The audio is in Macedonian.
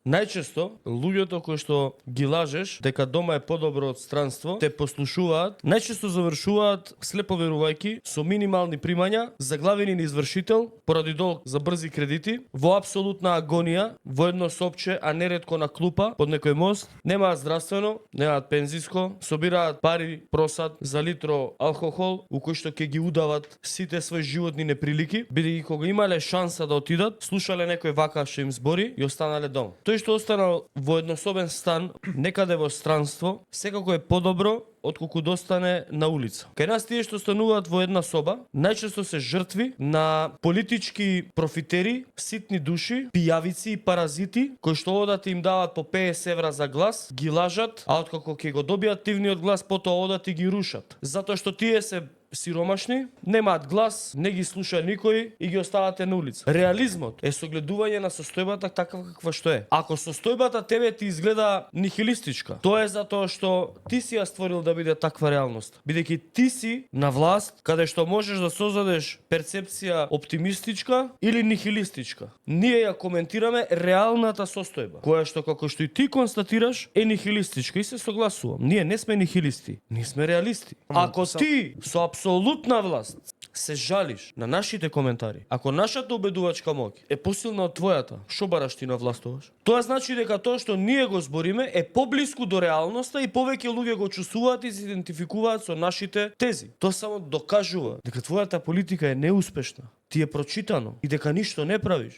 Најчесто луѓето кои што ги лажеш дека дома е подобро од странство, те послушуваат, најчесто завршуваат слепо верувајки со минимални примања, заглавени на извршител поради долг за брзи кредити, во апсолутна агонија, во едно сопче, а неретко на клупа под некој мост, немаат здравствено, немаат пензиско, собираат пари, просат за литро алкохол, у кој што ќе ги удават сите своји животни неприлики, бидејќи кога имале шанса да отидат, слушале некој вака што им збори и останале дома. Тој што останал во еднособен стан, некаде во странство, секако е подобро отколку да остане на улица. Кај нас тие што стануваат во една соба, најчесто се жртви на политички профитери, ситни души, пијавици и паразити, кои што одат и им дават по 50 евра за глас, ги лажат, а откако ќе го добијат тивниот глас, потоа одат и ги рушат. Затоа што тие се сиромашни, немаат глас, не ги слуша никој и ги оставате на улица. Реализмот е согледување на состојбата таква каква што е. Ако состојбата тебе ти изгледа нихилистичка, тоа е затоа што ти си ја створил да биде таква реалност. Бидејќи ти си на власт каде што можеш да создадеш перцепција оптимистичка или нихилистичка. Ние ја коментираме реалната состојба, која што како што и ти констатираш е нихилистичка и се согласувам. Ние не сме нихилисти, ние сме реалисти. Ако ти со апсолутна власт се жалиш на нашите коментари, ако нашата убедувачка моќ е посилна од твојата, што бараш ти на властуваш? Тоа значи дека тоа што ние го збориме е поблиску до реалноста и повеќе луѓе го чувствуваат и се идентификуваат со нашите тези. Тоа само докажува дека твојата политика е неуспешна, ти е прочитано и дека ништо не правиш.